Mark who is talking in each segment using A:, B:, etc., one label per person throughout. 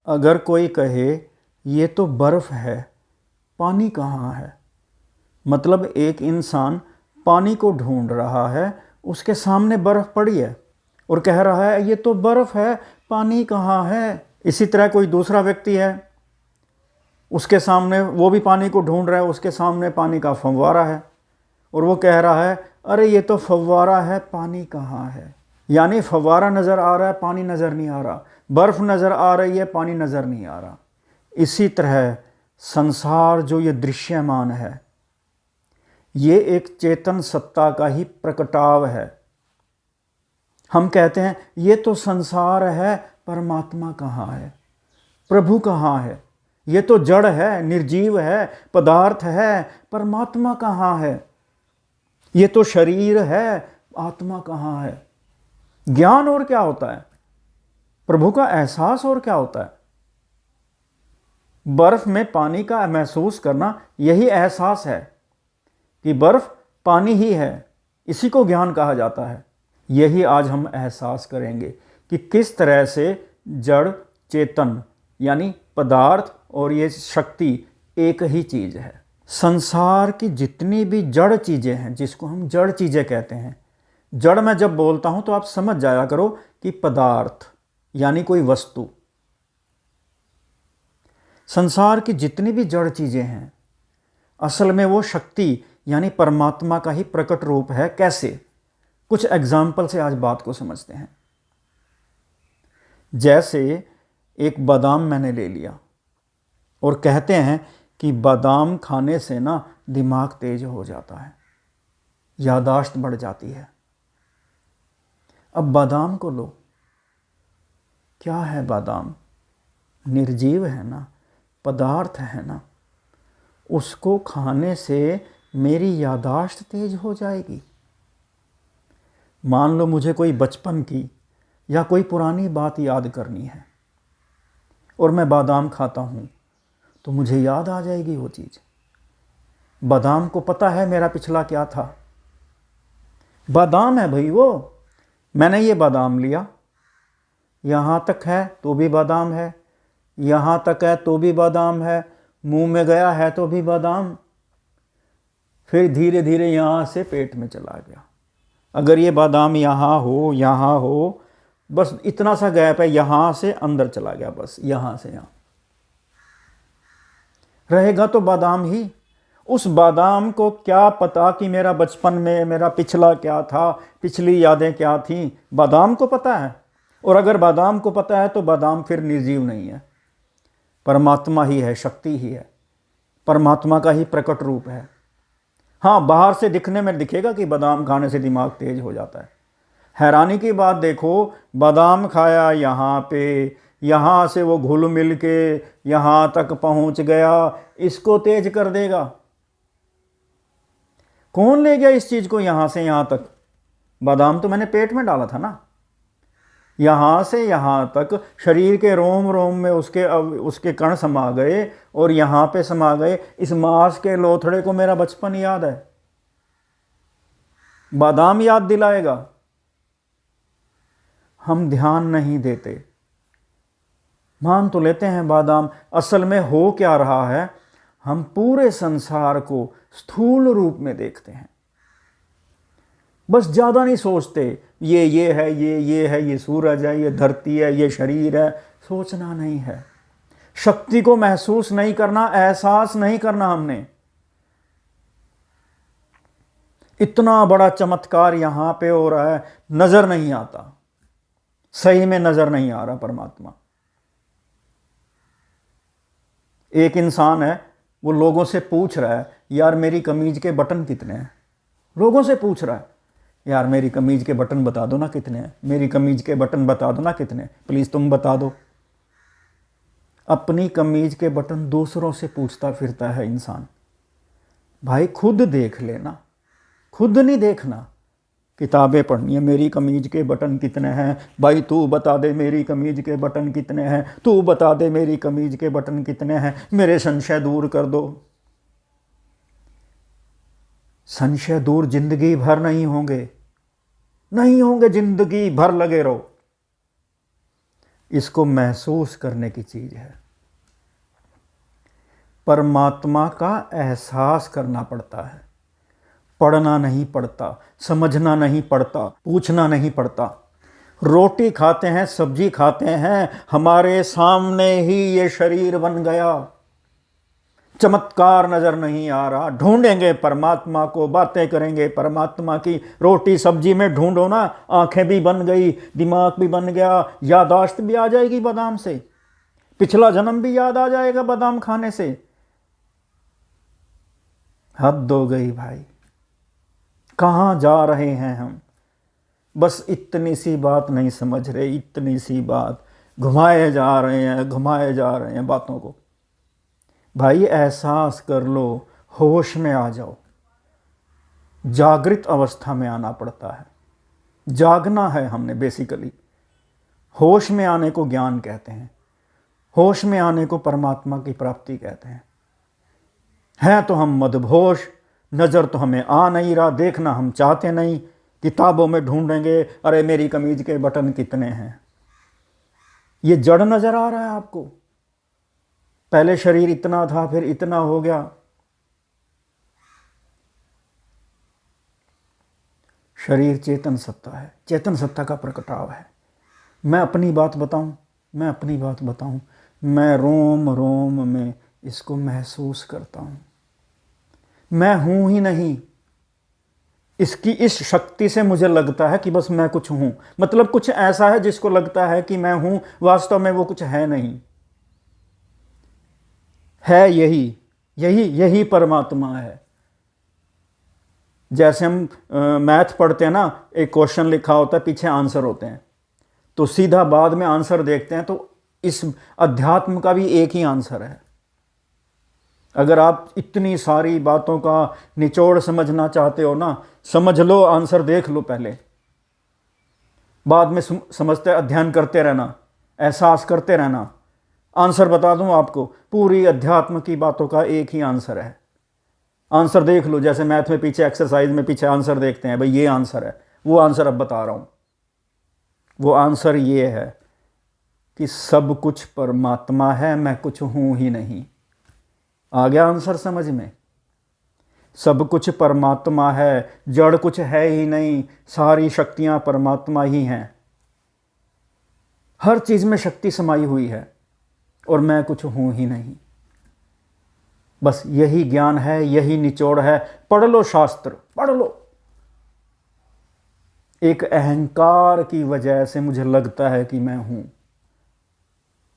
A: अगर कोई कहे ये तो बर्फ़ है, पानी कहाँ है? मतलब एक इंसान पानी को ढूंढ रहा है, उसके सामने बर्फ़ पड़ी है और कह रहा है ये तो बर्फ़ है, पानी कहाँ है? इसी तरह कोई दूसरा व्यक्ति है, उसके सामने वो भी पानी को ढूंढ रहा है, उसके सामने पानी का फव्वारा है और वो कह रहा है अरे ये तो फव्वारा है, पानी कहाँ है? यानी फव्वारा नज़र आ रहा है, पानी नज़र नहीं आ रहा, बर्फ़ नज़र आ रही है, पानी नज़र नहीं आ रहा। इसी तरह संसार जो ये दृश्यमान है, ये एक चेतन सत्ता का ही प्रकटाव है। हम कहते हैं ये तो संसार है, परमात्मा कहाँ है? प्रभु कहाँ है? ये तो जड़ है, निर्जीव है, पदार्थ है, परमात्मा कहाँ है? ये तो शरीर है, आत्मा कहाँ है? ज्ञान और क्या होता है? प्रभु का एहसास और क्या होता है? बर्फ में पानी का महसूस करना, यही एहसास है कि बर्फ पानी ही है। इसी को ज्ञान कहा जाता है। यही आज हम एहसास करेंगे कि किस तरह से जड़ चेतन यानी पदार्थ और ये शक्ति एक ही चीज़ है। संसार की जितनी भी जड़ चीज़ें हैं, जिसको हम जड़ चीज़ें कहते हैं, जड़ मैं जब बोलता हूँ तो आप समझ जाया करो कि पदार्थ यानी कोई वस्तु। संसार की जितनी भी जड़ चीज़ें हैं, असल में वो शक्ति यानी परमात्मा का ही प्रकट रूप है। कैसे? कुछ एग्जाम्पल से आज बात को समझते हैं। जैसे एक बादाम मैंने ले लिया और कहते हैं कि बादाम खाने से ना दिमाग तेज हो जाता है, याददाश्त बढ़ जाती है। अब बादाम को लो, क्या है बादाम? निर्जीव है ना, पदार्थ है ना। उसको खाने से मेरी याददाश्त तेज हो जाएगी। मान लो मुझे कोई बचपन की या कोई पुरानी बात याद करनी है और मैं बादाम खाता हूँ तो मुझे याद आ जाएगी वो चीज़। बादाम को पता है मेरा पिछला क्या था। बादाम है भाई वो। मैंने ये बादाम लिया, यहाँ तक है तो भी बादाम है, यहाँ तक है तो भी बादाम है, मुंह में गया है तो भी बादाम, फिर धीरे धीरे यहाँ से पेट में चला गया। अगर ये बादाम यहाँ हो, बस इतना सा गैप है, यहाँ से अंदर चला गया, बस यहाँ से यहाँ रहेगा तो बादाम ही। उस बादाम को क्या पता कि मेरा बचपन में मेरा पिछला क्या था, पिछली यादें क्या थीं? बादाम को पता है। और अगर बादाम को पता है तो बादाम फिर निर्जीव नहीं है, परमात्मा ही है, शक्ति ही है, परमात्मा का ही प्रकट रूप है। हाँ, बाहर से दिखने में दिखेगा कि बादाम खाने से दिमाग तेज हो जाता है। हैरानी की बात देखो, बादाम खाया यहाँ पे, यहाँ से वो घुल मिल के यहाँ तक पहुँच गया, इसको तेज कर देगा। कौन ले गया इस चीज़ को यहाँ से यहाँ तक? बादाम तो मैंने पेट में डाला था ना। यहाँ से यहाँ तक शरीर के रोम रोम में उसके कण समा गए और यहाँ पे समा गए। इस मांस के लोथड़े को मेरा बचपन याद है, बादाम याद दिलाएगा। हम ध्यान नहीं देते, मान तो लेते हैं बादाम। असल में हो क्या रहा है, हम पूरे संसार को स्थूल रूप में देखते हैं, बस ज़्यादा नहीं सोचते। ये है, ये है, ये सूरज है, ये धरती है, ये शरीर है। सोचना नहीं है, शक्ति को महसूस नहीं करना, एहसास नहीं करना हमने। इतना बड़ा चमत्कार यहाँ पे हो रहा है, नज़र नहीं आता, सही में नज़र नहीं आ रहा परमात्मा। एक इंसान है, वो लोगों से पूछ रहा है यार मेरी कमीज के बटन कितने हैं? लोगों से पूछ रहा है यार मेरी कमीज के बटन बता दो ना कितने हैं, मेरी कमीज के बटन बता दो ना कितने, प्लीज़ तुम बता दो। अपनी कमीज के बटन दूसरों से पूछता फिरता है इंसान। भाई खुद देख लेना, खुद नहीं देखना। किताबें पढ़नी है, मेरी कमीज के बटन कितने हैं, भाई तू बता दे मेरी कमीज के बटन कितने हैं, तू बता दे मेरी कमीज के बटन कितने हैं, मेरे संशय दूर कर दो। संशय दूर जिंदगी भर नहीं होंगे, नहीं होंगे, जिंदगी भर लगे रहो। इसको महसूस करने की चीज़ है। परमात्मा का एहसास करना पड़ता है, पढ़ना नहीं पड़ता, समझना नहीं पड़ता, पूछना नहीं पड़ता। रोटी खाते हैं, सब्जी खाते हैं, हमारे सामने ही ये शरीर बन गया, चमत्कार नजर नहीं आ रहा। ढूंढेंगे परमात्मा को, बातें करेंगे परमात्मा की। रोटी सब्जी में ढूंढो ना, आंखें भी बन गई, दिमाग भी बन गया, यादाश्त भी आ जाएगी बादाम से, पिछला जन्म भी याद आ जाएगा बादाम खाने से। हद हो गई भाई, कहाँ जा रहे हैं हम? बस इतनी सी बात नहीं समझ रहे, इतनी सी बात घुमाए जा रहे हैं, घुमाए जा रहे हैं बातों को। भाई एहसास कर लो, होश में आ जाओ। जागृत अवस्था में आना पड़ता है, जागना है हमने बेसिकली। होश में आने को ज्ञान कहते हैं, होश में आने को परमात्मा की प्राप्ति कहते हैं तो हम मदहोश, नज़र तो हमें आ नहीं रहा, देखना हम चाहते नहीं, किताबों में ढूंढेंगे, अरे मेरी कमीज के बटन कितने हैं। ये जड़ नज़र आ रहा है आपको? पहले शरीर इतना था, फिर इतना हो गया। शरीर चेतन सत्ता है, चेतन सत्ता का प्रकटाव है। मैं अपनी बात बताऊं, मैं रोम रोम में इसको महसूस करता हूं। मैं हूं ही नहीं, इसकी इस शक्ति से मुझे लगता है कि बस मैं कुछ हूं। मतलब कुछ ऐसा है जिसको लगता है कि मैं हूं, वास्तव में वो कुछ है नहीं, है यही परमात्मा है। जैसे हम मैथ पढ़ते हैं ना, एक क्वेश्चन लिखा होता है, पीछे आंसर होते हैं, तो सीधा बाद में आंसर देखते हैं, तो इस अध्यात्म का भी एक ही आंसर है। अगर आप इतनी सारी बातों का निचोड़ समझना चाहते हो ना, समझ लो, आंसर देख लो पहले, बाद में समझते अध्ययन करते रहना, एहसास करते रहना। आंसर बता दूं आपको, पूरी अध्यात्म की बातों का एक ही आंसर है। आंसर देख लो, जैसे मैथ में पीछे एक्सरसाइज में पीछे आंसर देखते हैं, भाई ये आंसर है, वो आंसर अब बता रहा हूं। वो आंसर ये है कि सब कुछ परमात्मा है, मैं कुछ हूं ही नहीं। आ गया आंसर समझ में? सब कुछ परमात्मा है, जड़ कुछ है ही नहीं, सारी शक्तियां परमात्मा ही हैं। हर चीज में शक्ति समाई हुई है और मैं कुछ हूं ही नहीं। बस यही ज्ञान है, यही निचोड़ है। पढ़ लो शास्त्र, पढ़ लो। एक अहंकार की वजह से मुझे लगता है कि मैं हूं।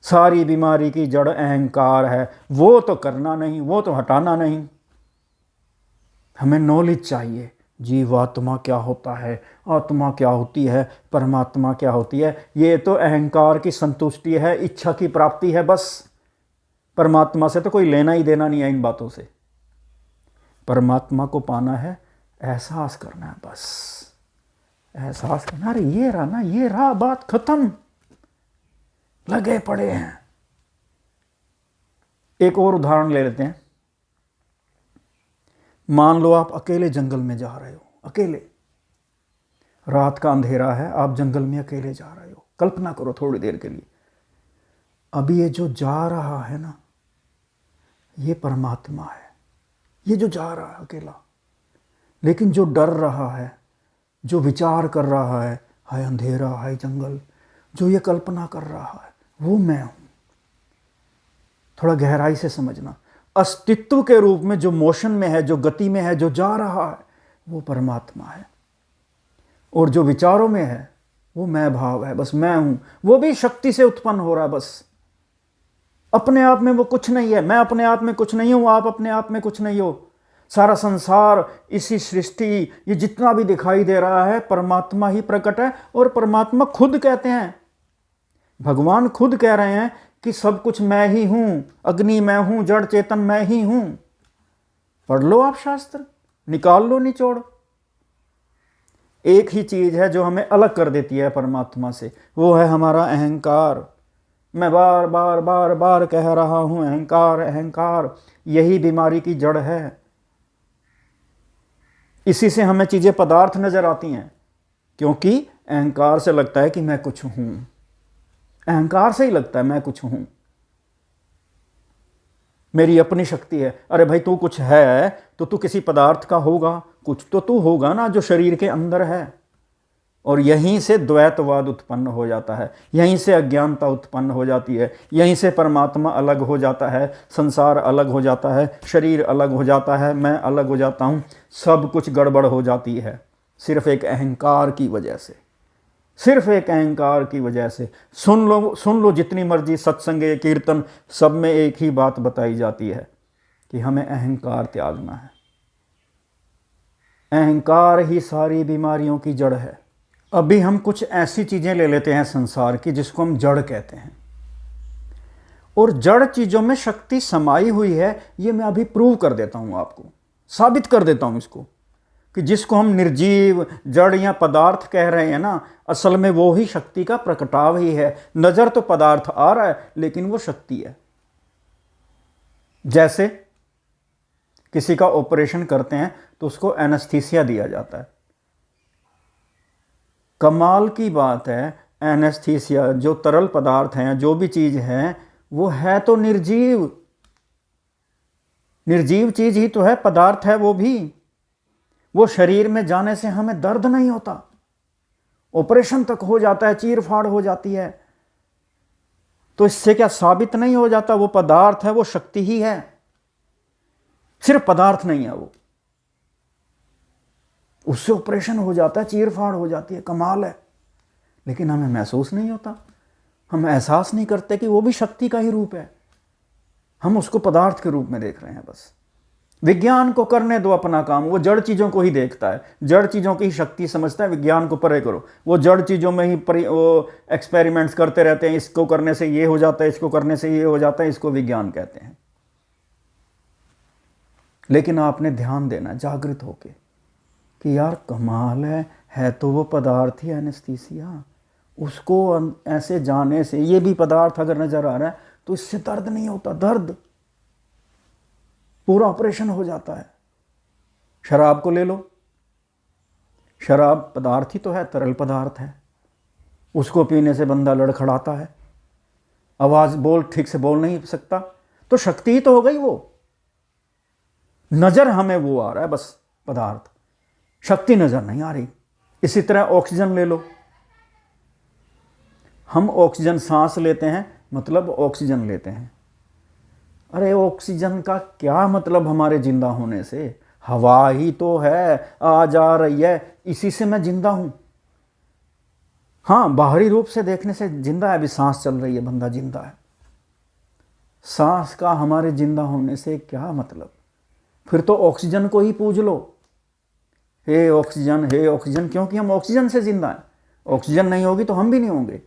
A: सारी बीमारी की जड़ अहंकार है। वो तो करना नहीं, वो तो हटाना नहीं। हमें नॉलेज चाहिए, जीवात्मा क्या होता है, आत्मा क्या होती है, परमात्मा क्या होती है। ये तो अहंकार की संतुष्टि है, इच्छा की प्राप्ति है बस। परमात्मा से तो कोई लेना ही देना नहीं है इन बातों से। परमात्मा को पाना है, एहसास करना है बस। एहसास करना, अरे ये रहा ना, ये रहा, बात खत्म। लगे पड़े हैं। एक और उदाहरण ले लेते हैं। मान लो आप अकेले जंगल में जा रहे हो, अकेले, रात का अंधेरा है, आप जंगल में अकेले जा रहे हो। कल्पना करो थोड़ी देर के लिए, अभी ये जो जा रहा है ना, ये परमात्मा है, ये जो जा रहा है अकेला। लेकिन जो डर रहा है, जो विचार कर रहा है, हाय अंधेरा, हाय जंगल, जो ये कल्पना कर रहा है, वो मैं हूं। थोड़ा गहराई से समझना। अस्तित्व के रूप में जो मोशन में है, जो गति में है, जो जा रहा है, वो परमात्मा है। और जो विचारों में है, वो मैं भाव है, बस मैं हूं। वो भी शक्ति से उत्पन्न हो रहा है बस। अपने आप में वो कुछ नहीं है। मैं अपने आप में कुछ नहीं हूं, आप अपने आप में कुछ नहीं हो। सारा संसार, इसी सृष्टि, ये जितना भी दिखाई दे रहा है, परमात्मा ही प्रकट है। और परमात्मा खुद कहते हैं, भगवान खुद कह रहे हैं कि सब कुछ मैं ही हूं, अग्नि मैं हूं, जड़ चेतन मैं ही हूं। पढ़ लो आप शास्त्र, निकाल लो निचोड़। एक ही चीज है जो हमें अलग कर देती है परमात्मा से, वो है हमारा अहंकार। मैं बार बार बार बार कह रहा हूं, अहंकार, अहंकार, यही बीमारी की जड़ है। इसी से हमें चीजें पदार्थ नजर आती हैं, क्योंकि अहंकार से लगता है कि मैं कुछ हूं। अहंकार से ही लगता है मैं कुछ हूं, मेरी अपनी शक्ति है। अरे भाई तू कुछ है तो तू किसी पदार्थ का होगा, कुछ तो तू होगा ना जो शरीर के अंदर है। और यहीं से द्वैतवाद उत्पन्न हो जाता है, यहीं से अज्ञानता उत्पन्न हो जाती है, यहीं से परमात्मा अलग हो जाता है, संसार अलग हो जाता है, शरीर अलग हो जाता है, मैं अलग हो जाता हूँ, सब कुछ गड़बड़ हो जाती है सिर्फ एक अहंकार की वजह से, सिर्फ एक अहंकार की वजह से। सुन लो जितनी मर्जी सत्संग कीर्तन, सब में एक ही बात बताई जाती है कि हमें अहंकार त्यागना है। अहंकार ही सारी बीमारियों की जड़ है। अभी हम कुछ ऐसी चीज़ें ले लेते हैं संसार की जिसको हम जड़ कहते हैं, और जड़ चीज़ों में शक्ति समाई हुई है। ये मैं अभी प्रूव कर देता हूँ, आपको साबित कर देता हूँ इसको, कि जिसको हम निर्जीव जड़ या पदार्थ कह रहे हैं ना, असल में वो ही शक्ति का प्रकटाव ही है। नज़र तो पदार्थ आ रहा है लेकिन वो शक्ति है। जैसे किसी का ऑपरेशन करते हैं तो उसको एनेस्थीसिया दिया जाता है। कमाल की बात है, एनेस्थीसिया जो तरल पदार्थ हैं, जो भी चीज़ है, वो है तो निर्जीव, निर्जीव चीज़ ही तो है, पदार्थ है वो भी। वो शरीर में जाने से हमें दर्द नहीं होता, ऑपरेशन तक हो जाता है, चीर फाड़ हो जाती है। तो इससे क्या साबित नहीं हो जाता वो पदार्थ है, वो शक्ति ही है, सिर्फ पदार्थ नहीं है वो। उससे ऑपरेशन हो जाता है, चीर फाड़ हो जाती है, कमाल है। लेकिन हमें महसूस नहीं होता, हम एहसास नहीं करते कि वो भी शक्ति का ही रूप है। हम उसको पदार्थ के रूप में देख रहे हैं बस। विज्ञान को करने दो अपना काम, वो जड़ चीज़ों को ही देखता है, जड़ चीज़ों की शक्ति समझता है। विज्ञान को परे करो, वो जड़ चीज़ों में ही वो एक्सपेरिमेंट्स करते रहते हैं। इसको करने से ये हो जाता है, इसको करने से ये हो जाता है, इसको विज्ञान कहते हैं। लेकिन आपने ध्यान देना जागृत होके कि यार कमाल है तो वो पदार्थ ही एनेस्थीसिया। उसको ऐसे जाने से, ये भी पदार्थ अगर नजर आ रहा है तो इससे दर्द नहीं होता, दर्द पूरा ऑपरेशन हो जाता है। शराब को ले लो, शराब पदार्थ ही तो है, तरल पदार्थ है। उसको पीने से बंदा लड़खड़ाता है, आवाज ठीक से बोल नहीं सकता, तो शक्ति ही तो हो गई वो। नजर हमें वो आ रहा है बस पदार्थ, शक्ति नजर नहीं आ रही। इसी तरह ऑक्सीजन ले लो, हम ऑक्सीजन सांस लेते हैं, मतलब ऑक्सीजन लेते हैं। अरे ऑक्सीजन का क्या मतलब हमारे जिंदा होने से? हवा ही तो है, आ जा रही है, इसी से मैं जिंदा हूं। हाँ, बाहरी रूप से देखने से जिंदा है, अभी सांस चल रही है, बंदा जिंदा है। सांस का हमारे जिंदा होने से क्या मतलब? फिर तो ऑक्सीजन को ही पूज लो, हे ऑक्सीजन, हे ऑक्सीजन, क्योंकि हम ऑक्सीजन से जिंदा हैं। ऑक्सीजन नहीं होगी तो हम भी नहीं होंगे।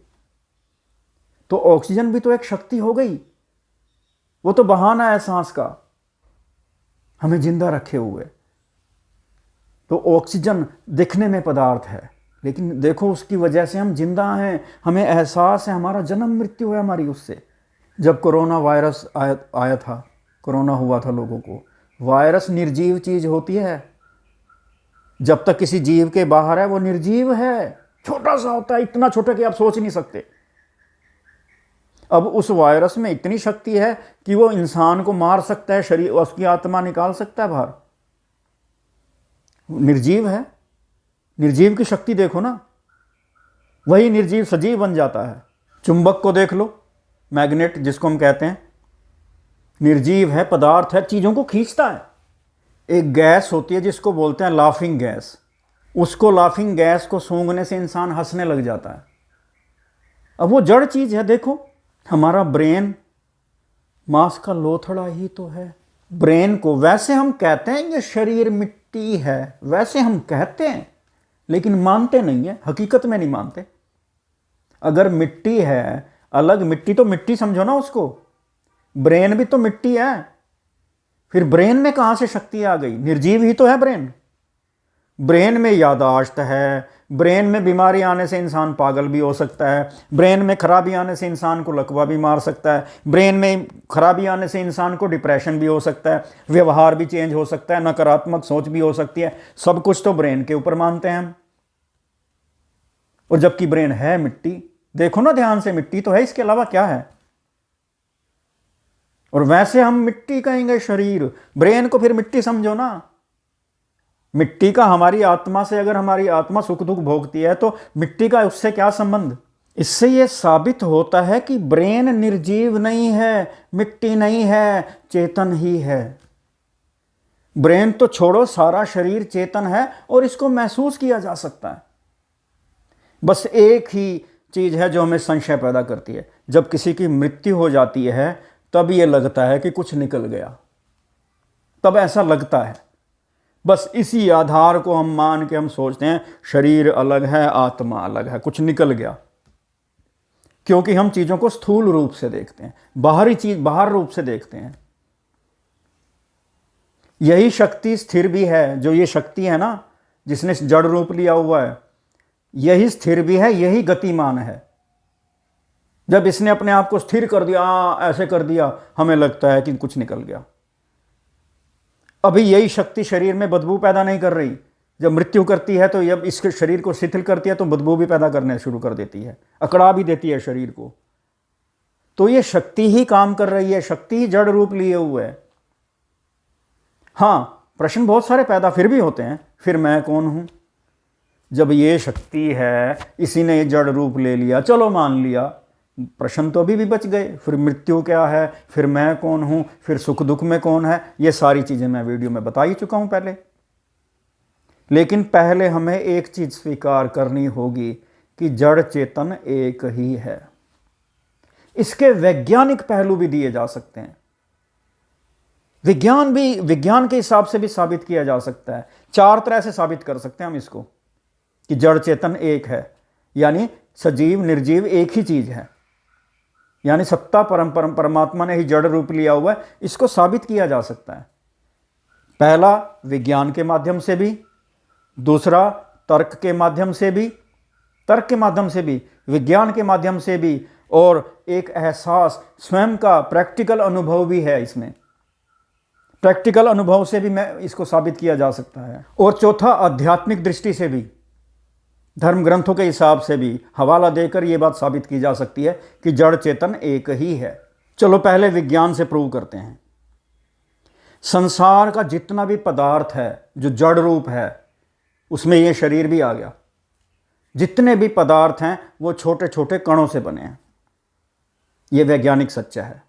A: तो ऑक्सीजन भी तो एक शक्ति हो गई, वो तो बहाना है सांस का हमें जिंदा रखे हुए। तो ऑक्सीजन दिखने में पदार्थ है, लेकिन देखो उसकी वजह से हम जिंदा हैं, हमें एहसास है, हमारा जन्म मृत्यु है हमारी उससे। जब कोरोना वायरस आया था, कोरोना हुआ था लोगों को, वायरस निर्जीव चीज होती है। जब तक किसी जीव के बाहर है वो निर्जीव है, छोटा सा होता है, इतना छोटा कि आप सोच नहीं सकते। अब उस वायरस में इतनी शक्ति है कि वो इंसान को मार सकता है, शरीर, उसकी आत्मा निकाल सकता है बाहर। निर्जीव है, निर्जीव की शक्ति देखो ना, वही निर्जीव सजीव बन जाता है। चुंबक को देख लो, मैग्नेट जिसको हम कहते हैं, निर्जीव है, पदार्थ है, चीजों को खींचता है। एक गैस होती है जिसको बोलते हैं लाफिंग गैस, उसको लाफिंग गैस को सूंघने से इंसान हंसने लग जाता है। अब वो जड़ चीज है। देखो हमारा ब्रेन मांस का लोथड़ा ही तो है। ब्रेन को वैसे हम कहते हैं ये शरीर मिट्टी है, वैसे हम कहते हैं, लेकिन मानते नहीं है, हकीकत में नहीं मानते। अगर मिट्टी है अलग, मिट्टी तो मिट्टी समझो ना उसको, ब्रेन भी तो मिट्टी है। फिर ब्रेन में कहां से शक्ति आ गई? निर्जीव ही तो है ब्रेन। ब्रेन में याददाश्त है, ब्रेन में बीमारी आने से इंसान पागल भी हो सकता है, ब्रेन में खराबी आने से इंसान को लकवा भी मार सकता है, ब्रेन में खराबी आने से इंसान को डिप्रेशन भी हो सकता है, व्यवहार भी चेंज हो सकता है, नकारात्मक सोच भी हो सकती है। सब कुछ तो ब्रेन के ऊपर मानते हैं हम। और जबकि ब्रेन है मिट्टी, देखो ना ध्यान से, मिट्टी तो है, इसके अलावा क्या है? और वैसे हम मिट्टी कहेंगे शरीर, ब्रेन को फिर मिट्टी समझो ना। मिट्टी का हमारी आत्मा से, अगर हमारी आत्मा सुख दुख भोगती है तो मिट्टी का उससे क्या संबंध? इससे यह साबित होता है कि ब्रेन निर्जीव नहीं है, मिट्टी नहीं है, चेतन ही है। ब्रेन तो छोड़ो, सारा शरीर चेतन है और इसको महसूस किया जा सकता है। बस एक ही चीज है जो हमें संशय पैदा करती है, जब किसी की मृत्यु हो जाती है तब यह लगता है कि कुछ निकल गया, तब ऐसा लगता है। बस इसी आधार को हम मान के हम सोचते हैं शरीर अलग है, आत्मा अलग है, कुछ निकल गया। क्योंकि हम चीजों को स्थूल रूप से देखते हैं, बाहरी चीज बाहर रूप से देखते हैं। यही शक्ति स्थिर भी है, जो ये शक्ति है ना जिसने जड़ रूप लिया हुआ है, यही स्थिर भी है, यही गतिमान है। जब इसने अपने आप को स्थिर कर दिया, ऐसे कर दिया, हमें लगता है कि कुछ निकल गया। अभी यही शक्ति शरीर में बदबू पैदा नहीं कर रही। जब मृत्यु करती है तो जब इसके शरीर को शिथिल करती है तो बदबू भी पैदा करने शुरू कर देती है, अकड़ा भी देती है शरीर को। तो ये शक्ति ही काम कर रही है, शक्ति ही जड़ रूप लिए हुए है। हाँ, प्रश्न बहुत सारे पैदा फिर भी होते हैं, फिर मैं कौन हूं? जब ये शक्ति है, इसी ने ये जड़ रूप ले लिया, चलो मान लिया, प्रश्न तो अभी भी बच गए। फिर मृत्यु क्या है, फिर मैं कौन हूं, फिर सुख दुख में कौन है, ये सारी चीजें मैं वीडियो में बता ही चुका हूं पहले। लेकिन पहले हमें एक चीज स्वीकार करनी होगी कि जड़ चेतन एक ही है। इसके वैज्ञानिक पहलू भी दिए जा सकते हैं, विज्ञान के हिसाब से भी साबित किया जा सकता है। 4 तरह से साबित कर सकते हैं हम इसको कि जड़ चेतन एक है, यानी सजीव निर्जीव एक ही चीज है, यानी सत्ता परमात्मा ने ही जड़ रूप लिया हुआ है। इसको साबित किया जा सकता है। पहला विज्ञान के माध्यम से भी, दूसरा तर्क के माध्यम से भी, विज्ञान के माध्यम से भी, और एक एहसास स्वयं का प्रैक्टिकल अनुभव भी है इसमें। प्रैक्टिकल अनुभव से भी मैं इसको साबित किया जा सकता है। और चौथा आध्यात्मिक दृष्टि से भी, धर्म ग्रंथों के हिसाब से भी हवाला देकर यह बात साबित की जा सकती है कि जड़ चेतन एक ही है। चलो पहले विज्ञान से प्रूव करते हैं। संसार का जितना भी पदार्थ है जो जड़ रूप है, उसमें यह शरीर भी आ गया। जितने भी पदार्थ हैं वो छोटे छोटे कणों से बने हैं, यह वैज्ञानिक सच्चा है।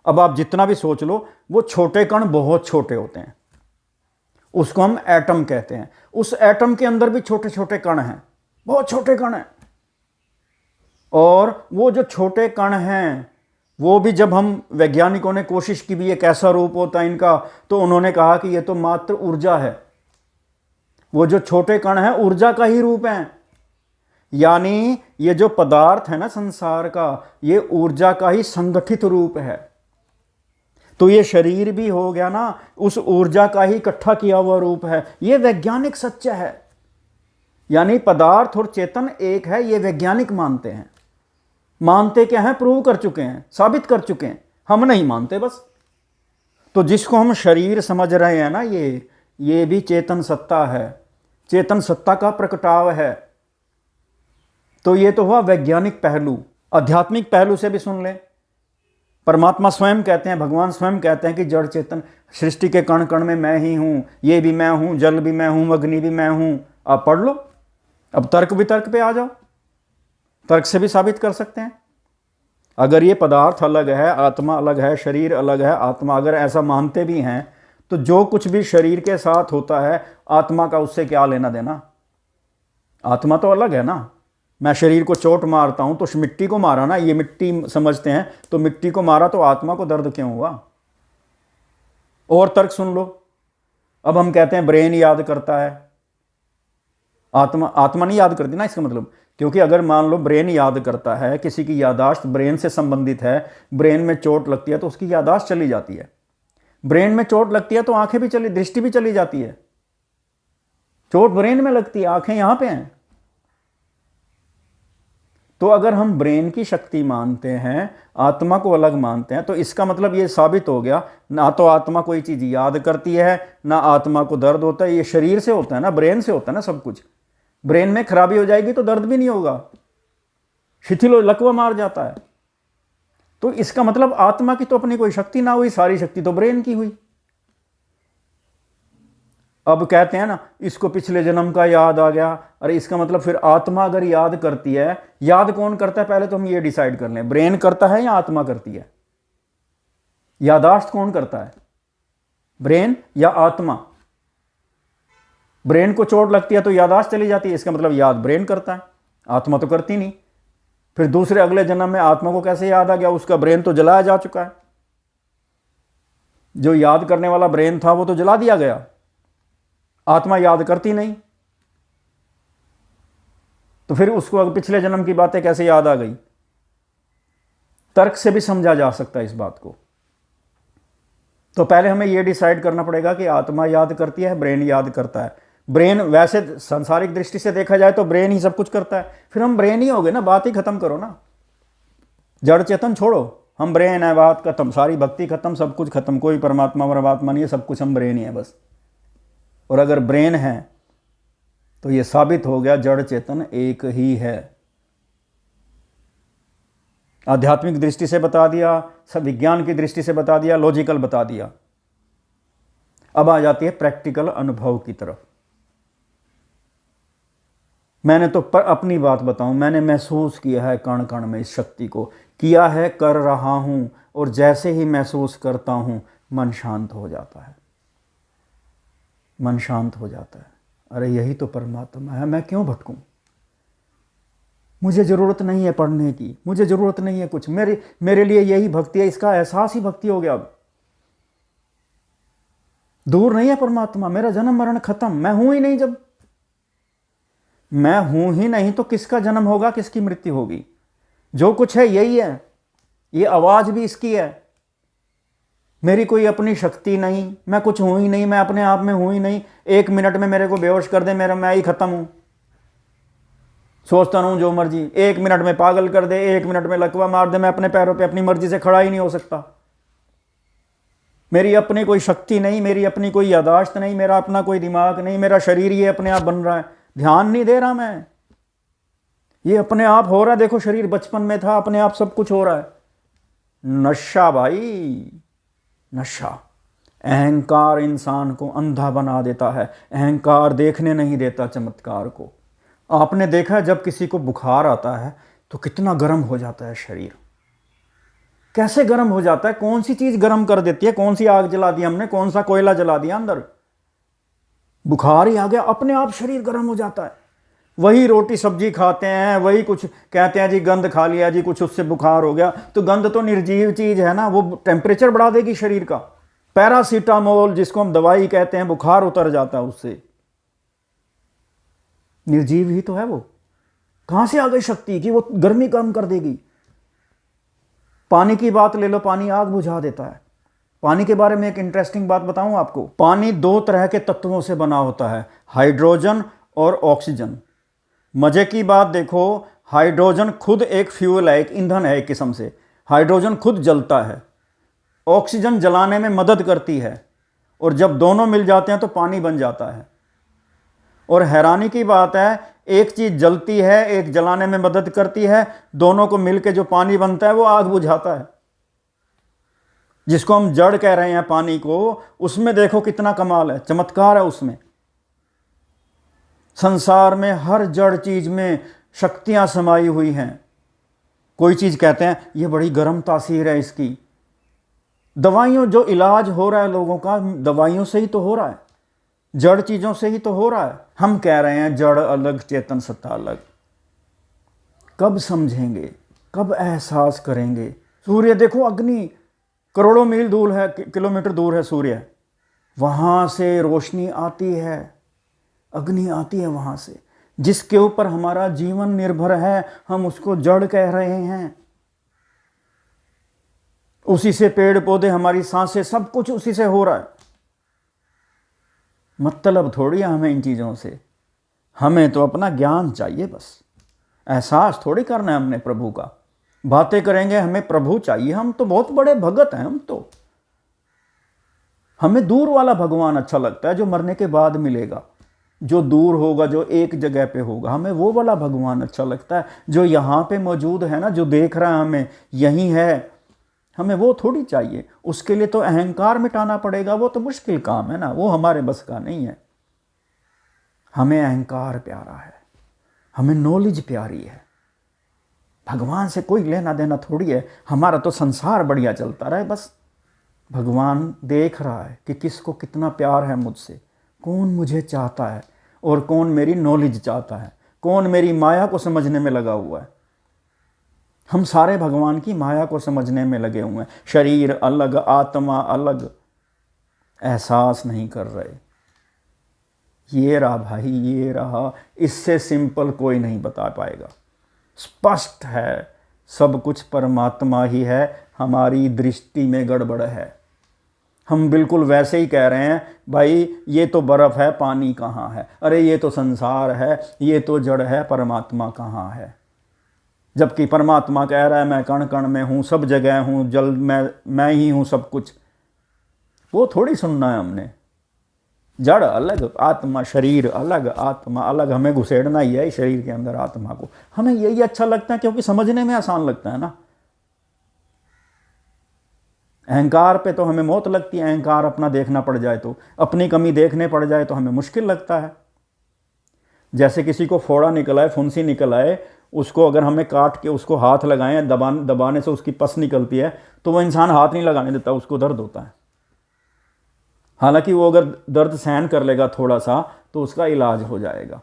A: अब आप जितना भी सोच लो, वो छोटे कण बहुत छोटे होते हैं, उसको हम एटम कहते हैं। उस एटम के अंदर भी छोटे छोटे कण हैं, बहुत छोटे कण हैं। और वो जो छोटे कण हैं, वो भी जब हम वैज्ञानिकों ने कोशिश की भी ये कैसा रूप होता है इनका, तो उन्होंने कहा कि ये तो मात्र ऊर्जा है। वो जो छोटे कण हैं ऊर्जा का ही रूप है, यानी ये जो पदार्थ है ना संसार का, ये ऊर्जा का ही संगठित रूप है। तो ये शरीर भी हो गया ना, उस ऊर्जा का ही इकट्ठा किया हुआ रूप है। ये वैज्ञानिक सत्य है, यानी पदार्थ और चेतन एक है, ये वैज्ञानिक मानते हैं। मानते क्या है? प्रूव कर चुके हैं, साबित कर चुके हैं। हम नहीं मानते बस। तो जिसको हम शरीर समझ रहे हैं ना, ये भी चेतन सत्ता है, चेतन सत्ता का प्रकटाव है। तो ये तो हुआ वैज्ञानिक पहलू। आध्यात्मिक पहलू से भी सुन लें। परमात्मा स्वयं कहते हैं, भगवान स्वयं कहते हैं कि जड़ चेतन, सृष्टि के कण कण में मैं ही हूं, ये भी मैं हूं, जल भी मैं हूं, अग्नि भी मैं हूं। आप पढ़ लो। अब तर्क वितर्क पे आ जाओ, तर्क से भी साबित कर सकते हैं। अगर ये पदार्थ अलग है, आत्मा अलग है, शरीर अलग है, आत्मा, अगर ऐसा मानते भी हैं, तो जो कुछ भी शरीर के साथ होता है, आत्मा का उससे क्या लेना देना? आत्मा तो अलग है ना। मैं शरीर को चोट मारता हूं तो मिट्टी को मारा ना, ये मिट्टी समझते हैं, तो मिट्टी को मारा तो आत्मा को दर्द क्यों हुआ? और तर्क सुन लो। अब हम कहते हैं ब्रेन याद करता है, आत्मा नहीं याद करती ना, इसका मतलब। क्योंकि अगर मान लो ब्रेन याद करता है, किसी की याददाश्त ब्रेन से संबंधित है, ब्रेन में चोट लगती है तो उसकी याददाश्त चली जाती है। ब्रेन में चोट लगती है तो आंखें भी चली, दृष्टि भी चली जाती है। चोट ब्रेन में लगती है, आंखें यहां पे हैं। तो अगर हम ब्रेन की शक्ति मानते हैं, आत्मा को अलग मानते हैं, तो इसका मतलब ये साबित हो गया, ना तो आत्मा कोई चीज याद करती है, ना आत्मा को दर्द होता है। ये शरीर से होता है ना, ब्रेन से होता है ना सब कुछ। ब्रेन में खराबी हो जाएगी तो दर्द भी नहीं होगा। शिथिल हो, लकवा मार जाता है। तो इसका मतलब आत्मा की तो अपनी कोई शक्ति ना हुई, सारी शक्ति तो ब्रेन की हुई। अब कहते हैं ना, इसको पिछले जन्म का याद आ गया। अरे इसका मतलब फिर आत्मा अगर याद करती है, याद कौन करता है पहले तो हम ये डिसाइड कर लें, ब्रेन करता है या आत्मा करती है? यादाश्त कौन करता है, ब्रेन या आत्मा? ब्रेन को चोट लगती है तो यादाश्त चली जाती है, इसका मतलब याद ब्रेन करता है, आत्मा तो करती नहीं। फिर दूसरे अगले जन्म में आत्मा को कैसे याद आ गया? उसका ब्रेन तो जलाया जा चुका है, जो याद करने वाला ब्रेन था वो तो जला दिया गया, आत्मा याद करती नहीं। तो फिर उसको पिछले जन्म की बातें कैसे याद आ गई? तर्क से भी समझा जा सकता है इस बात को। तो पहले हमें यह डिसाइड करना पड़ेगा कि आत्मा याद करती है, ब्रेन याद करता है। ब्रेन, वैसे सांसारिक दृष्टि से देखा जाए तो ब्रेन ही सब कुछ करता है, फिर हम ब्रेन ही हो गए ना, बात ही खत्म करो ना, जड़ चेतन छोड़ो, हम ब्रेन है, बात खत्म, सारी भक्ति खत्म, सब कुछ खत्म, कोई परमात्मा परमात्मा नहीं है, सब कुछ हम ब्रेन ही है बस। और अगर ब्रेन है तो यह साबित हो गया जड़ चेतन एक ही है। आध्यात्मिक दृष्टि से बता दिया, सब विज्ञान की दृष्टि से बता दिया, लॉजिकल बता दिया। अब आ जाती है प्रैक्टिकल अनुभव की तरफ। मैंने तो अपनी बात बताऊं, मैंने महसूस किया है कण कण में इस शक्ति को, किया है, कर रहा हूं, और जैसे ही महसूस करता हूं मन शांत हो जाता है, मन शांत हो जाता है। अरे यही तो परमात्मा है, मैं क्यों भटकूं? मुझे ज़रूरत नहीं है पढ़ने की, मुझे ज़रूरत नहीं है कुछ, मेरे लिए यही भक्ति है, इसका एहसास ही भक्ति हो गया। अब दूर नहीं है परमात्मा, मेरा जन्म मरण खत्म, मैं हूं ही नहीं। जब मैं हूं ही नहीं तो किसका जन्म होगा, किसकी मृत्यु होगी? जो कुछ है यही है, ये आवाज़ भी इसकी है। मेरी कोई अपनी शक्ति नहीं, मैं कुछ हूं ही नहीं, मैं अपने आप में हूं ही नहीं। 1 मिनट में मेरे को बेहोश कर दे, मेरा मैं ही खत्म हूं, सोचता रहूं जो मर्जी, 1 मिनट में पागल कर दे, 1 मिनट में लकवा मार दे, मैं अपने पैरों पे अपनी मर्जी से खड़ा ही नहीं हो सकता। मेरी अपनी कोई शक्ति नहीं, मेरी अपनी कोई यादाश्त नहीं, मेरा अपना कोई दिमाग नहीं, मेरा शरीर ये अपने आप बन रहा है, ध्यान नहीं दे रहा मैं, ये अपने आप हो रहा है। देखो शरीर बचपन में था, अपने आप सब कुछ हो रहा है। नशा भाई, नशा। अहंकार इंसान को अंधा बना देता है, अहंकार देखने नहीं देता चमत्कार को। आपने देखा है जब किसी को बुखार आता है तो कितना गर्म हो जाता है शरीर, कैसे गर्म हो जाता है? कौन सी चीज गर्म कर देती है? कौन सी आग जला दी हमने, कौन सा कोयला जला दिया अंदर? बुखार ही आ गया, अपने आप शरीर गर्म हो जाता है। वही रोटी सब्जी खाते हैं, वही कुछ कहते हैं जी गंद खा लिया जी, कुछ उससे बुखार हो गया, तो गंद तो निर्जीव चीज है ना, वो टेम्परेचर बढ़ा देगी शरीर का। पैरासीटामोल जिसको हम दवाई कहते हैं, बुखार उतर जाता है उससे, निर्जीव ही तो है वो। कहां से आ गई शक्ति कि वो गर्मी कम कर देगी? पानी की बात ले लो, पानी आग बुझा देता है। पानी के बारे में एक इंटरेस्टिंग बात बताऊं आपको, पानी 2 तरह के तत्वों से बना होता है, हाइड्रोजन और ऑक्सीजन। मजे की बात देखो, हाइड्रोजन खुद एक फ्यूल है, एक ईंधन है एक किस्म से, हाइड्रोजन खुद जलता है, ऑक्सीजन जलाने में मदद करती है, और जब दोनों मिल जाते हैं तो पानी बन जाता है। और हैरानी की बात है, एक चीज जलती है, एक जलाने में मदद करती है, दोनों को मिलकर जो पानी बनता है वो आग बुझाता है। जिसको हम जड़ कह रहे हैं पानी को, उसमें देखो कितना कमाल है, चमत्कार है उसमें। संसार में हर जड़ चीज में शक्तियां समाई हुई हैं। कोई चीज कहते हैं ये बड़ी गर्म तासीर है इसकी, दवाइयों, जो इलाज हो रहा है लोगों का, दवाइयों से ही तो हो रहा है, जड़ चीजों से ही तो हो रहा है। हम कह रहे हैं जड़ अलग, चेतन सत्ता अलग। कब समझेंगे, कब एहसास करेंगे? सूर्य देखो, अग्नि करोड़ों मील दूर है, किलोमीटर दूर है सूर्य, वहां से रोशनी आती है, अग्नि आती है वहां से, जिसके ऊपर हमारा जीवन निर्भर है, हम उसको जड़ कह रहे हैं। उसी से पेड़ पौधे, हमारी सांसें, सब कुछ उसी से हो रहा है। मतलब थोड़ी है हमें इन चीज़ों से, हमें तो अपना ज्ञान चाहिए बस, एहसास थोड़ी करना है हमने प्रभु का। बातें करेंगे, हमें प्रभु चाहिए, हम तो बहुत बड़े भगत हैं, हम तो, हमें दूर वाला भगवान अच्छा लगता है जो मरने के बाद मिलेगा। जो दूर होगा, जो एक जगह पे होगा। हमें वो वाला भगवान अच्छा लगता है जो यहाँ पे मौजूद है ना, जो देख रहा है हमें, यहीं है। हमें वो थोड़ी चाहिए। उसके लिए तो अहंकार मिटाना पड़ेगा, वो तो मुश्किल काम है ना, वो हमारे बस का नहीं है। हमें अहंकार प्यारा है, हमें नॉलेज प्यारी है। भगवान से कोई लेना देना थोड़ी है, हमारा तो संसार बढ़िया चलता रहे बस। भगवान देख रहा है कि किसको कितना प्यार है मुझसे, कौन मुझे चाहता है और कौन मेरी नॉलेज चाहता है, कौन मेरी माया को समझने में लगा हुआ है। हम सारे भगवान की माया को समझने में लगे हुए हैं। शरीर अलग, आत्मा अलग, एहसास नहीं कर रहे। ये रहा भाई, ये रहा। इससे सिंपल कोई नहीं बता पाएगा। स्पष्ट है, सब कुछ परमात्मा ही है, हमारी दृष्टि में गड़बड़ है। हम बिल्कुल वैसे ही कह रहे हैं, भाई ये तो बर्फ़ है, पानी कहाँ है, अरे ये तो संसार है, ये तो जड़ है, परमात्मा कहाँ है। जबकि परमात्मा कह रहा है मैं कण कण में हूँ, सब जगह हूँ, जल मैं ही हूँ सब कुछ। वो थोड़ी सुनना है हमने। जड़ अलग, आत्मा, शरीर अलग, आत्मा अलग। हमें घुसेड़ना ही है इस शरीर के अंदर आत्मा को। हमें यही अच्छा लगता है क्योंकि समझने में आसान लगता है ना। अहंकार पे तो हमें मौत लगती है। अहंकार अपना देखना पड़ जाए तो, अपनी कमी देखने पड़ जाए तो हमें मुश्किल लगता है। जैसे किसी को फोड़ा निकल आए, फुंसी निकल आए, उसको अगर हमें काट के उसको हाथ लगाएं, दबाने से उसकी पस निकलती है, तो वो इंसान हाथ नहीं लगाने देता, उसको दर्द होता है। हालांकि वो अगर दर्द सहन कर लेगा थोड़ा सा तो उसका इलाज हो जाएगा।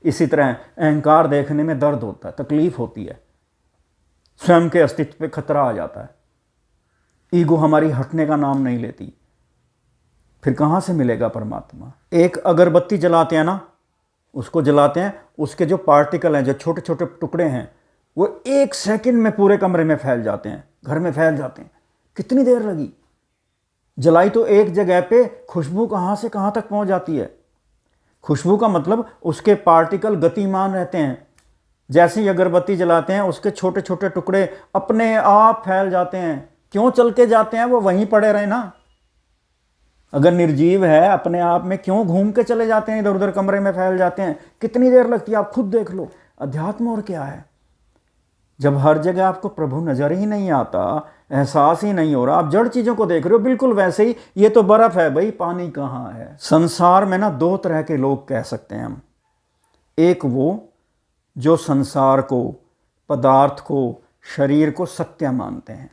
A: इसी तरह अहंकार देखने में दर्द होता है, तकलीफ होती है, स्वयं के अस्तित्व पे खतरा आ जाता है। ईगो हमारी हटने का नाम नहीं लेती। फिर कहाँ से मिलेगा परमात्मा। एक अगरबत्ती जलाते हैं ना, उसको जलाते हैं, उसके जो पार्टिकल हैं, जो छोटे छोटे टुकड़े हैं, वो 1 सेकंड में पूरे कमरे में फैल जाते हैं, घर में फैल जाते हैं। कितनी देर लगी? जलाई तो एक जगह पे, खुशबू कहाँ से कहाँ तक पहुँच जाती है। खुशबू का मतलब उसके पार्टिकल गतिमान रहते हैं। जैसे ही अगरबत्ती जलाते हैं, उसके छोटे छोटे टुकड़े अपने आप फैल जाते हैं। क्यों चल के जाते हैं? वो वहीं पड़े रहे ना। अगर निर्जीव है अपने आप में, क्यों घूम के चले जाते हैं, इधर उधर कमरे में फैल जाते हैं? कितनी देर लगती है, आप खुद देख लो। अध्यात्म और क्या है? जब हर जगह आपको प्रभु नजर ही नहीं आता, एहसास ही नहीं हो रहा, आप जड़ चीजों को देख रहे हो, बिल्कुल वैसे ही ये तो बर्फ है भाई, पानी कहाँ है। संसार में ना 2 तरह के लोग कह सकते हैं हम। एक वो जो संसार को, पदार्थ को, शरीर को सत्य मानते हैं।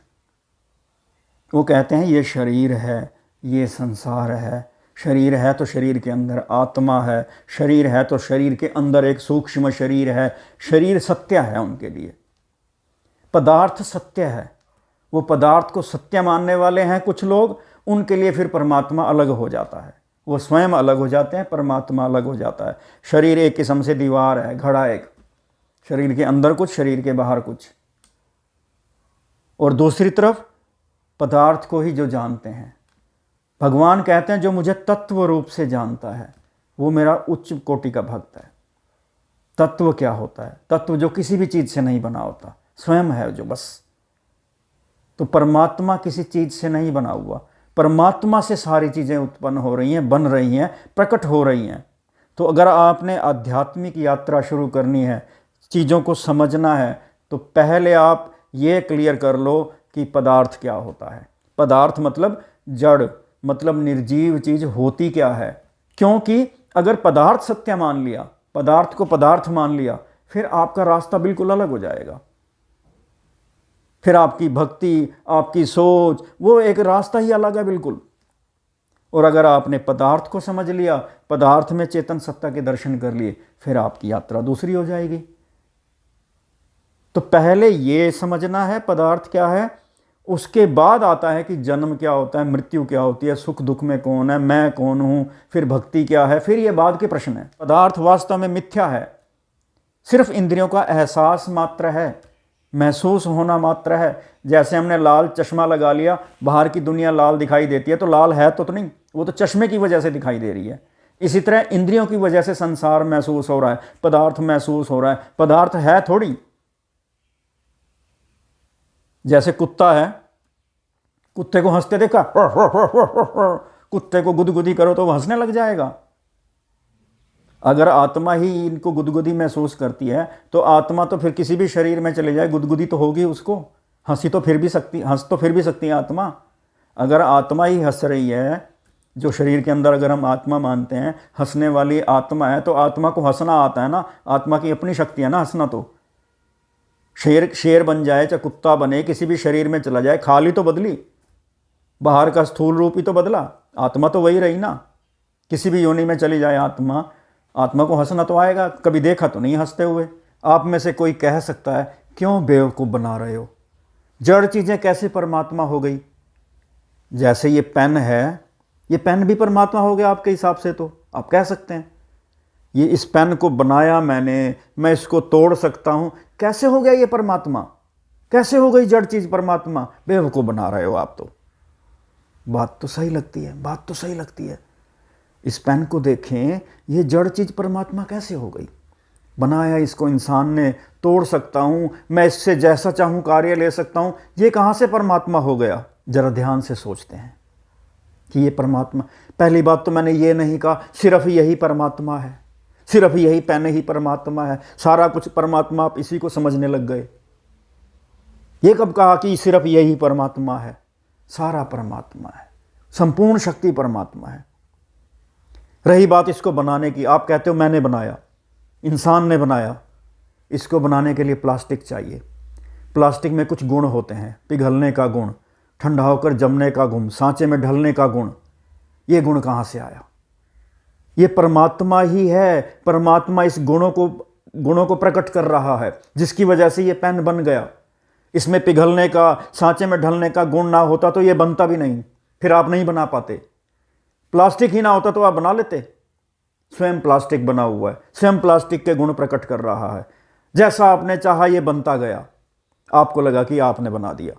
A: वो कहते हैं ये शरीर है, ये संसार है। शरीर है तो शरीर के अंदर आत्मा है, शरीर है तो शरीर के अंदर एक सूक्ष्म शरीर है। शरीर सत्य है उनके लिए, पदार्थ सत्य है। वो पदार्थ को सत्य मानने वाले हैं कुछ लोग। उनके लिए फिर परमात्मा अलग हो जाता है, वो स्वयं अलग हो जाते हैं, परमात्मा अलग हो जाता है। शरीर एक किस्म से दीवार है, घड़ा एक, शरीर के अंदर कुछ, शरीर के बाहर कुछ। और दूसरी तरफ पदार्थ को ही जो जानते हैं। भगवान कहते हैं जो मुझे तत्व रूप से जानता है वो मेरा उच्च कोटि का भक्त है। तत्व क्या होता है? तत्व जो किसी भी चीज़ से नहीं बना होता, स्वयं है जो बस। तो परमात्मा किसी चीज़ से नहीं बना हुआ, परमात्मा से सारी चीज़ें उत्पन्न हो रही हैं, बन रही हैं, प्रकट हो रही हैं। तो अगर आपने आध्यात्मिक यात्रा शुरू करनी है, चीज़ों को समझना है, तो पहले आप ये क्लियर कर लो कि पदार्थ क्या होता है। पदार्थ मतलब जड़, मतलब निर्जीव चीज़ होती क्या है। क्योंकि अगर पदार्थ सत्य मान लिया, पदार्थ को पदार्थ मान लिया, फिर आपका रास्ता बिल्कुल अलग हो जाएगा। फिर आपकी भक्ति, आपकी सोच, वो एक रास्ता ही अलग है बिल्कुल। और अगर आपने पदार्थ को समझ लिया, पदार्थ में चेतन सत्ता के दर्शन कर लिए, फिर आपकी यात्रा दूसरी हो जाएगी। तो पहले ये समझना है पदार्थ क्या है, उसके बाद आता है कि जन्म क्या होता है, मृत्यु क्या होती है, सुख दुख में कौन है, मैं कौन हूँ, फिर भक्ति क्या है, फिर ये बाद के प्रश्न है। पदार्थ वास्तव में मिथ्या है, सिर्फ इंद्रियों का एहसास मात्र है, महसूस होना मात्र है। जैसे हमने लाल चश्मा लगा लिया, बाहर की दुनिया लाल दिखाई देती है, तो लाल है तो नहीं, वो तो चश्मे की वजह से दिखाई दे रही है। इसी तरह इंद्रियों की वजह से संसार महसूस हो रहा है, पदार्थ महसूस हो रहा है, पदार्थ है थोड़ी। जैसे कुत्ता है, कुत्ते को हंसते देखा, कुत्ते को गुदगुदी करो तो वो हंसने लग जाएगा। अगर आत्मा ही इनको गुदगुदी महसूस करती है तो आत्मा तो फिर किसी भी शरीर में चले जाए गुदगुदी तो होगी उसको। हंस तो फिर भी सकती है आत्मा। अगर आत्मा ही हंस रही है, जो शरीर के अंदर अगर हम आत्मा मानते हैं हंसने वाली आत्मा है, तो आत्मा को हंसना आता है ना, आत्मा की अपनी शक्ति है ना हंसना। तो शेर बन जाए चाहे कुत्ता बने, किसी भी शरीर में चला जाए, खाली तो बदली, बाहर का स्थूल रूप ही तो बदला, आत्मा तो वही रही ना। किसी भी योनि में चली जाए आत्मा को हंसना तो आएगा। कभी देखा तो नहीं हंसते हुए। आप में से कोई कह सकता है क्यों बेवकूफ़ बना रहे हो, जड़ चीज़ें कैसे परमात्मा हो गई? जैसे ये पेन है, ये पेन भी परमात्मा हो गया आपके हिसाब से, तो आप कह सकते हैं ये इस पेन को बनाया मैंने, मैं इसको तोड़ सकता हूँ, कैसे हो गया ये परमात्मा? कैसे हो गई जड़ चीज़ परमात्मा? बेवकूफ़ बना रहे हो आप तो। बात तो सही लगती है। इस पेन को देखें, ये जड़ चीज़ परमात्मा कैसे हो गई? बनाया इसको इंसान ने, तोड़ सकता हूँ मैं, इससे जैसा चाहूँ कार्य ले सकता हूँ, ये कहाँ से परमात्मा हो गया? जरा ध्यान से सोचते हैं कि ये परमात्मा। पहली बात तो मैंने ये नहीं कहा सिर्फ यही परमात्मा है, सिर्फ यही पेन ही परमात्मा है, सारा कुछ परमात्मा, आप इसी को समझने लग गए। ये कब कहा कि सिर्फ यही परमात्मा है? सारा परमात्मा है, संपूर्ण शक्ति परमात्मा है। रही बात इसको बनाने की, आप कहते हो मैंने बनाया, इंसान ने बनाया। इसको बनाने के लिए प्लास्टिक चाहिए। प्लास्टिक में कुछ गुण होते हैं, पिघलने का गुण, ठंडा होकर जमने का गुण, सांचे में ढलने का गुण। ये गुण कहाँ से आया? ये परमात्मा ही है। परमात्मा इस गुणों को प्रकट कर रहा है, जिसकी वजह से ये पेन बन गया। इसमें पिघलने का, सांचे में ढलने का गुण ना होता तो ये बनता भी नहीं, फिर आप नहीं बना पाते। प्लास्टिक ही ना होता तो आप बना लेते। स्वयं प्लास्टिक बना हुआ है, स्वयं प्लास्टिक के गुण प्रकट कर रहा है। जैसा आपने चाहा ये बनता गया। आपको लगा कि आपने बना दिया,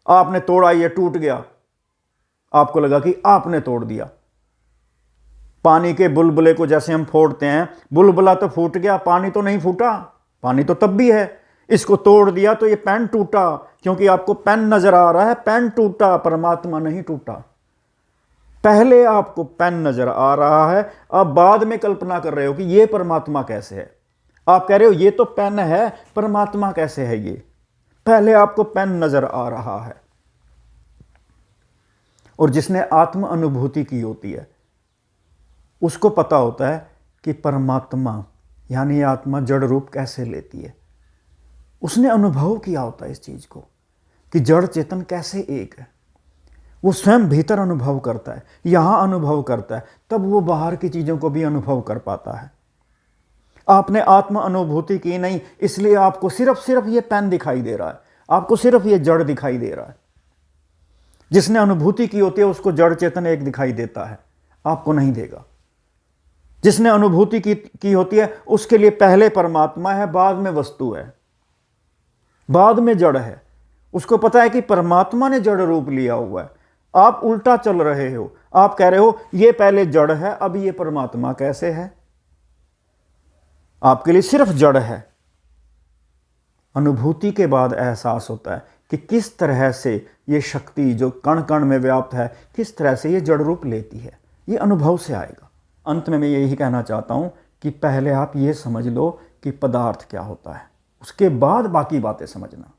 A: आपने तोड़ा, ये टूट गया, आपको लगा कि आपने तोड़ दिया। पानी के बुलबुले को जैसे हम फोड़ते हैं, बुलबुला तो फूट गया, पानी तो नहीं फूटा, पानी तो तब भी है। इसको तोड़ दिया तो ये पेन टूटा, क्योंकि आपको पेन नजर आ रहा है, पेन टूटा, परमात्मा नहीं टूटा। पहले आपको पेन नजर आ रहा है, अब बाद में कल्पना कर रहे हो कि ये परमात्मा कैसे है। आप कह रहे हो ये तो पेन है, परमात्मा कैसे है ये? पहले आपको पेन नजर आ रहा है। और जिसने आत्म अनुभूति की होती है उसको पता होता है कि परमात्मा यानी आत्मा जड़ रूप कैसे लेती है। उसने अनुभव किया होता है इस चीज को कि जड़ चेतन कैसे एक है। वो स्वयं भीतर अनुभव करता है, यहां अनुभव करता है, तब वो बाहर की चीजों को भी अनुभव कर पाता है। आपने आत्म अनुभूति की नहीं, इसलिए आपको सिर्फ ये पेन दिखाई दे रहा है, आपको सिर्फ ये जड़ दिखाई दे रहा है। जिसने अनुभूति की होती है उसको जड़ चेतन एक दिखाई देता है, आपको नहीं देगा। जिसने अनुभूति की होती है उसके लिए पहले परमात्मा है, बाद में वस्तु है, बाद में जड़ है। उसको पता है कि परमात्मा ने जड़ रूप लिया हुआ है। आप उल्टा चल रहे हो, आप कह रहे हो ये पहले जड़ है, अब ये परमात्मा कैसे है? आपके लिए सिर्फ जड़ है। अनुभूति के बाद एहसास होता है कि किस तरह से ये शक्ति जो कण कण में व्याप्त है, किस तरह से ये जड़ रूप लेती है। ये अनुभव से आएगा। अंत में मैं यही कहना चाहता हूं कि पहले आप ये समझ लो कि पदार्थ क्या होता है, उसके बाद बाकी बातें समझना।